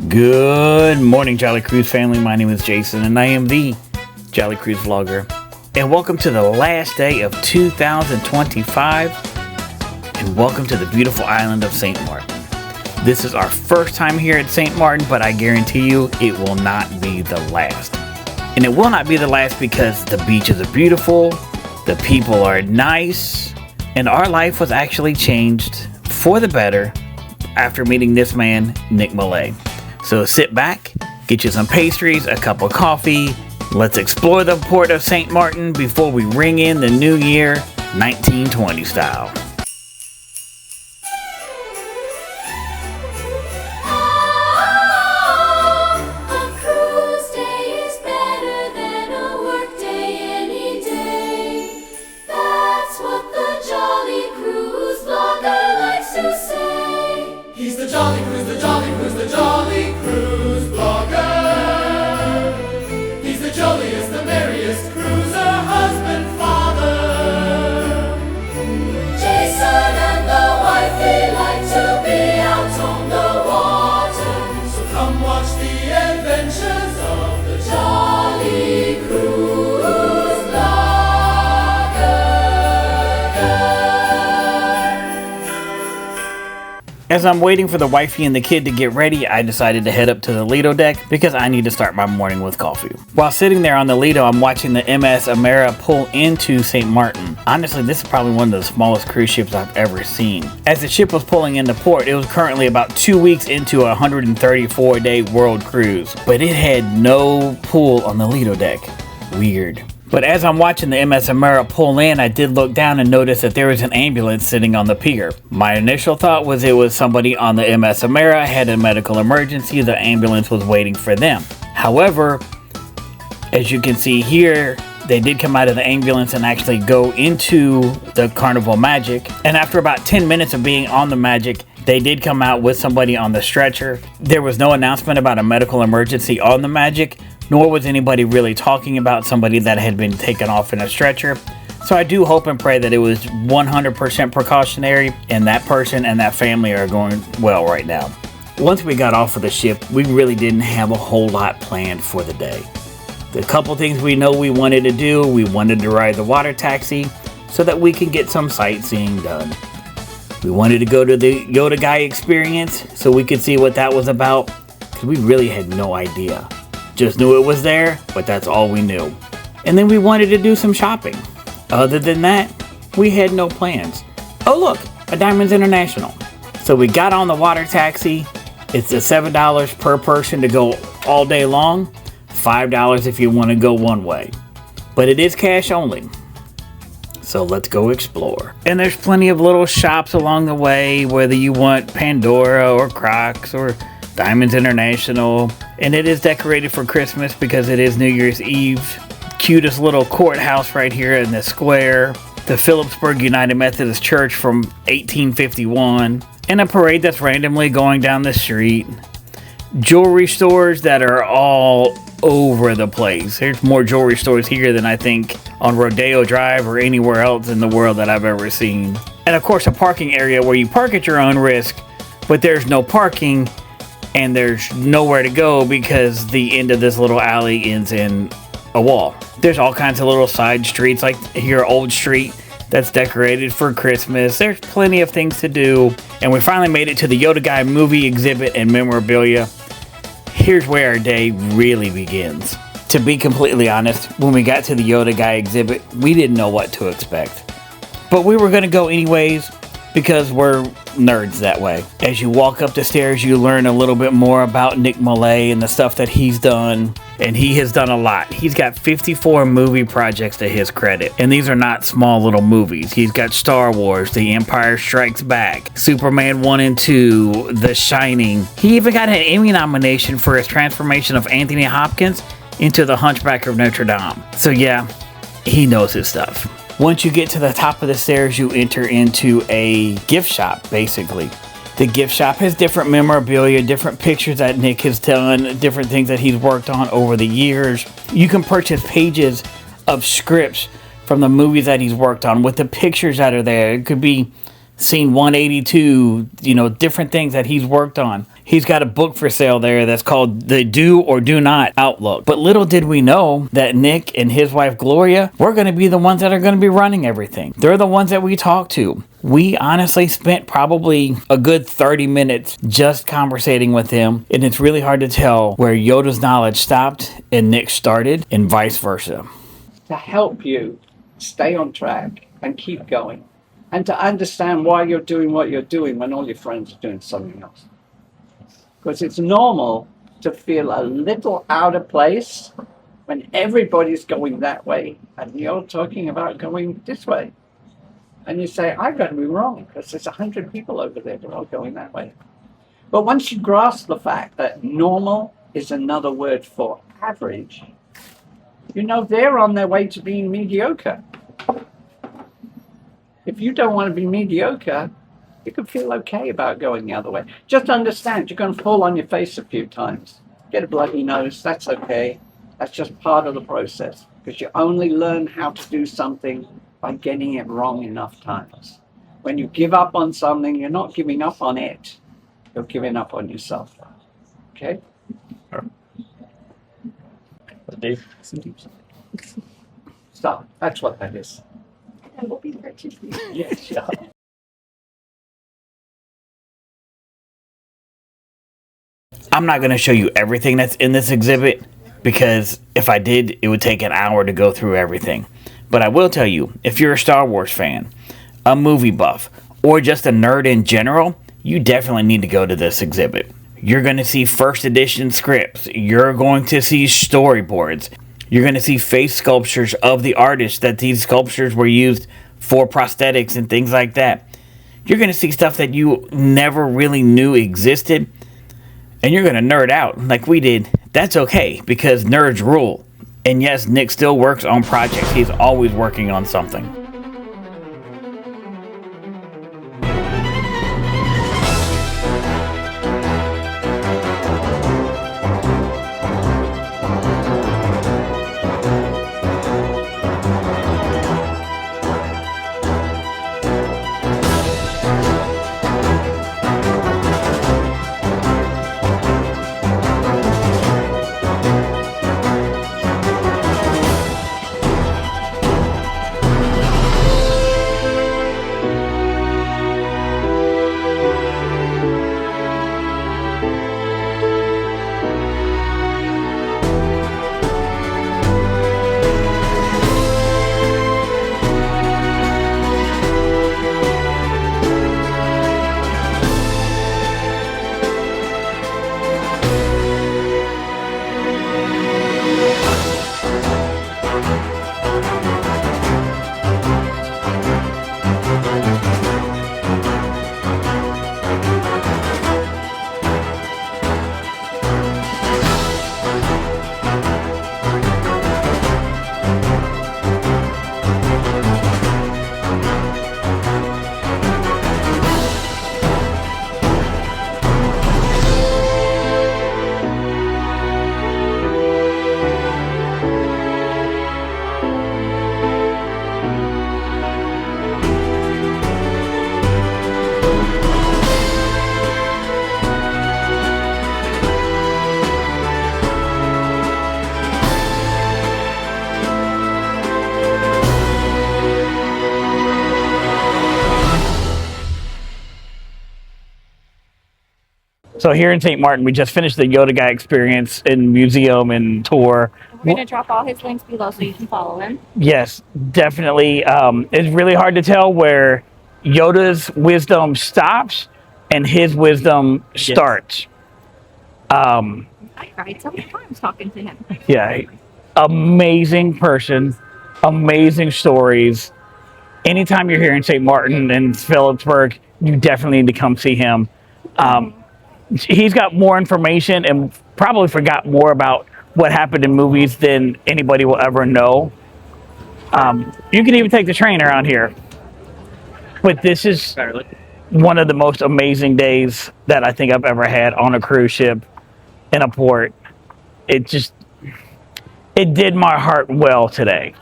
Good morning, Jolly Cruise family. My name is Jason, and I am the Jolly Cruise Vlogger. And welcome to the last day of 2025, and welcome to the beautiful island of St. Maarten. This is our first time here at St. Maarten, but I guarantee you it will not be the last. And it will not be the last because the beaches are beautiful, the people are nice, and our life was actually changed for the better after meeting this man, Nick Maley. So sit back, get you some pastries, a cup of coffee. Let's explore the port of St. Maarten before we ring in the new year, 1920 style. As I'm waiting for the wifey and the kid to get ready, I decided to head up to the Lido deck because I need to start my morning with coffee. While sitting there on the Lido, I'm watching the MS Amera pull into St. Maarten. Honestly, this is probably one of the smallest cruise ships I've ever seen. As the ship was pulling into port, it was currently about 2 weeks into a 134-day world cruise, but it had no pool on the Lido deck. Weird. But as I'm watching the MS Amera pull in, I did look down and notice that there was an ambulance sitting on the pier. My initial thought was it was somebody on the MS Amera had a medical emergency. The ambulance was waiting for them. However, as you can see here, they did come out of the ambulance and actually go into the Carnival Magic. And after about 10 minutes of being on the Magic, they did come out with somebody on the stretcher. There was no announcement about a medical emergency on the Magic, nor was anybody really talking about somebody that had been taken off in a stretcher. So I do hope and pray that it was 100% precautionary, and that person and that family are going well right now. Once we got off of the ship, we really didn't have a whole lot planned for the day. The couple things we know we wanted to do, we wanted to ride the water taxi so that we could get some sightseeing done. We wanted to go to the Yoda Guy experience so we could see what that was about, because we really had no idea. Just knew it was there, but that's all we knew. And then we wanted to do some shopping. Other than that, we had no plans. Oh look, a Diamonds International. So we got on the water taxi. It's $7 per person to go all day long, $5 if you want to go one way. But it is cash only. So let's go explore. And there's plenty of little shops along the way, whether you want Pandora or Crocs or Diamonds International. And it is decorated for Christmas because it is New Year's Eve. Cutest little courthouse right here in the square. The Philipsburg United Methodist Church from 1851. And a parade that's randomly going down the street. Jewelry stores that are all over the place. There's more jewelry stores here than I think on Rodeo Drive or anywhere else in the world that I've ever seen. And of course a parking area where you park at your own risk, but there's no parking and there's nowhere to go because the end of this little alley ends in a wall. There's all kinds of little side streets, like here Old Street, that's decorated for Christmas. There's plenty of things to do. And we finally made it to the Yoda Guy movie exhibit and memorabilia. Here's where our day really begins. To be completely honest, when we got to the Yoda Guy exhibit, we didn't know what to expect. But we were going to go anyways because we're nerds that way. As you walk up the stairs, you learn a little bit more about Nick Maley and the stuff that he's done. And he has done a lot. He's got 54 movie projects to his credit. And these are not small little movies. He's got Star Wars, The Empire Strikes Back, Superman 1 and 2, The Shining. He even got an Emmy nomination for his transformation of Anthony Hopkins into the Hunchback of Notre Dame. So yeah, he knows his stuff. Once you get to the top of the stairs, you enter into a gift shop, basically. The gift shop has different memorabilia, different pictures that Nick has done, different things that he's worked on over the years. You can purchase pages of scripts from the movies that he's worked on with the pictures that are there. It could be scene 182, different things that he's worked on. He's got a book for sale there that's called The Do or Do Not Outlook. But little did we know that Nick and his wife Gloria were going to be the ones that are going to be running everything. They're the ones that we talk to. We honestly spent probably a good 30 minutes just conversating with him, and it's really hard to tell where Yoda's knowledge stopped and Nick started, and vice versa. To help you stay on track and keep going, and to understand why you're doing what you're doing when all your friends are doing something else. Because it's normal to feel a little out of place when everybody's going that way and you're talking about going this way. And you say, I've got to be wrong because there's 100 people over there that are all going that way. But once you grasp the fact that normal is another word for average, you know they're on their way to being mediocre. If you don't want to be mediocre, you can feel okay about going the other way. Just understand you're going to fall on your face a few times. Get a bloody nose, that's okay. That's just part of the process. Because you only learn how to do something by getting it wrong enough times. When you give up on something, you're not giving up on it. You're giving up on yourself. Okay? So, that's what that is. And we'll be there too. Yes, yeah. I'm not going to show you everything that's in this exhibit because if I did, it would take an hour to go through everything. But I will tell you, if you're a Star Wars fan, a movie buff, or just a nerd in general, you definitely need to go to this exhibit. You're going to see first edition scripts. You're going to see storyboards. You're going to see face sculptures of the artists that these sculptures were used for prosthetics and things like that. You're going to see stuff that you never really knew existed. And you're going to nerd out like we did. That's okay, because nerds rule. And yes, Nick still works on projects. He's always working on something. So here in St. Martin, we just finished the Yoda Guy experience in museum and tour. We're going to drop all his links below so you can follow him. Yes, definitely. It's really hard to tell where Yoda's wisdom stops and his wisdom starts. I cried several times talking to him. Yeah, amazing person, amazing stories. Anytime you're here in St. Martin and Philipsburg, you definitely need to come see him. He's got more information and probably forgot more about what happened in movies than anybody will ever know. You can even take the train around here. But this is one of the most amazing days that I think I've ever had on a cruise ship in a port. It did my heart well today.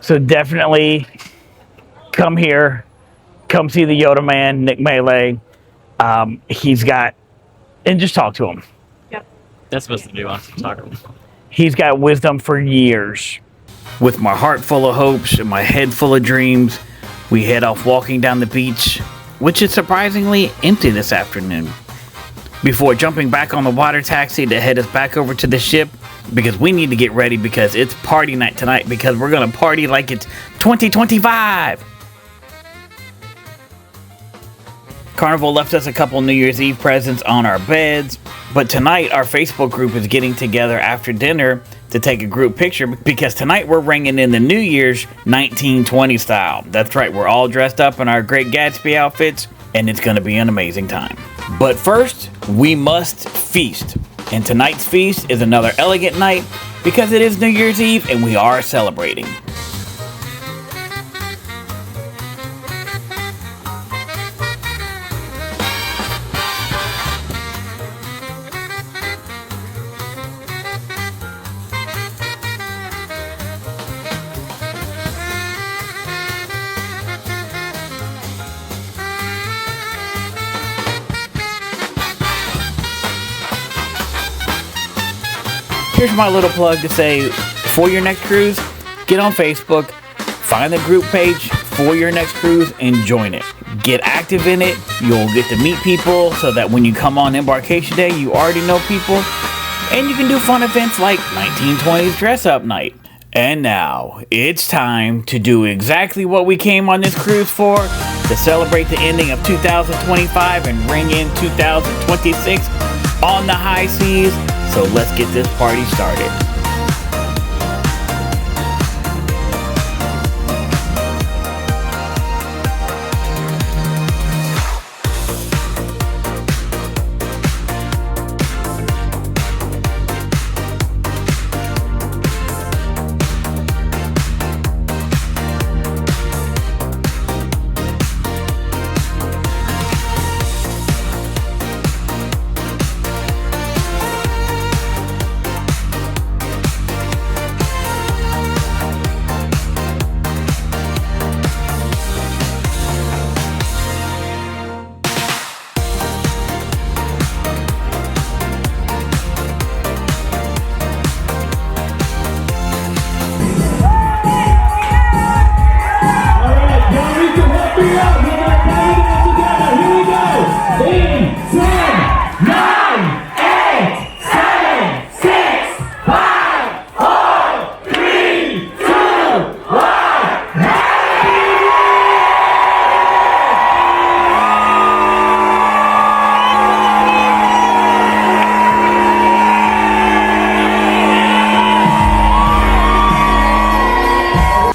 So definitely come here, come see the Yoda Man, Nick Maley. He's got and just talk to him. Yep. That's supposed to do on talk to him. He's got wisdom for years. With my heart full of hopes and my head full of dreams, we head off walking down the beach, which is surprisingly empty this afternoon. Before jumping back on the water taxi to head us back over to the ship, because we need to get ready because it's party night tonight, because we're gonna party like it's 2025. Carnival left us a couple New Year's Eve presents on our beds, but tonight our Facebook group is getting together after dinner to take a group picture because tonight we're ringing in the New Year's 1920 style. That's right, we're all dressed up in our Great Gatsby outfits, and it's gonna be an amazing time. But first, we must feast. And tonight's feast is another elegant night because it is New Year's Eve and we are celebrating. Here's my little plug to say, for your next cruise, get on Facebook, find the group page for your next cruise, and join it. Get active in it. You'll get to meet people so that when you come on embarkation day, you already know people. And you can do fun events like 1920s dress up night. And now, it's time to do exactly what we came on this cruise for, to celebrate the ending of 2025 and ring in 2026 on the high seas. So let's get this party started.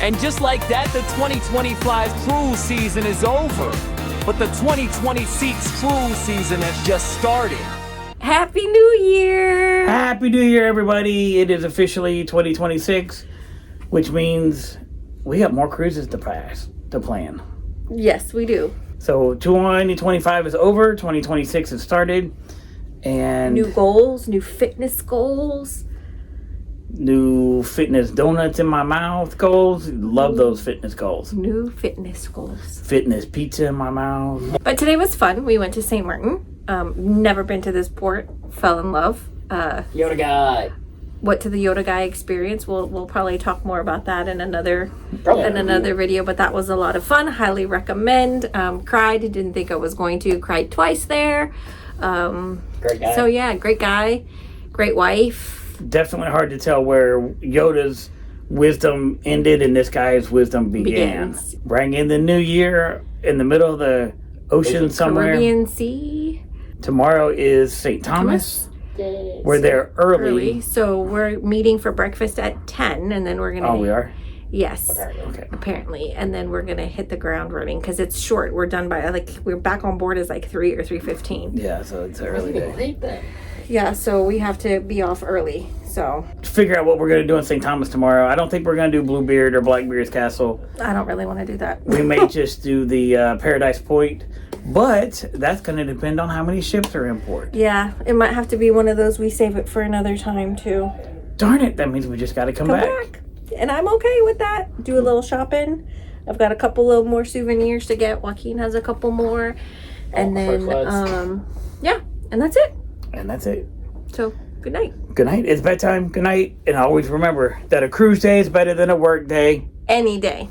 And just like that, the 2025 cruise season is over. But the 2026 cruise season has just started. Happy New Year! Happy New Year, everybody. It is officially 2026, which means we have more cruises to plan. Yes, we do. So 2025 is over, 2026 has started, and New goals, new fitness goals. new fitness donuts in my mouth goals. Love those fitness goals. New fitness goals. Fitness pizza in my mouth. But today was fun. We went to St. Maarten. Never been to this port. Fell in love. Yoda Guy. Went to the Yoda Guy experience. We'll probably talk more about that in another video. But that was a lot of fun. Highly recommend. Cried. Didn't think I was going to. Cried twice there. Great guy. So yeah, great guy, great wife. Definitely hard to tell where Yoda's wisdom ended and this guy's wisdom began. Begins. Bring in the new year in the middle of the ocean somewhere. Caribbean Sea. Tomorrow is St. Thomas. We're there early. So we're meeting for breakfast at 10, and then we're gonna. Oh, we are? Yes. Okay. Apparently, and then we're gonna hit the ground running because it's short. We're done by we're back on board is like 3 or 3:15. Yeah, so it's an early day. Yeah, so we have to be off early. So Figure out what we're going to do in St. Thomas tomorrow. I don't think we're going to do Bluebeard or Blackbeard's Castle. I don't really want to do that. We may just do the Paradise Point, but that's going to depend on how many ships are in port. Yeah, it might have to be one of those we save it for another time too. Darn it, that means we just got to come back. And I'm okay with that. Do a little shopping. I've got a couple little more souvenirs to get. Joaquin has a couple more. And then, yeah, and that's it. And that's it. So, good night. Good night. It's bedtime. Good night. And always remember that a cruise day is better than a work day. Any day.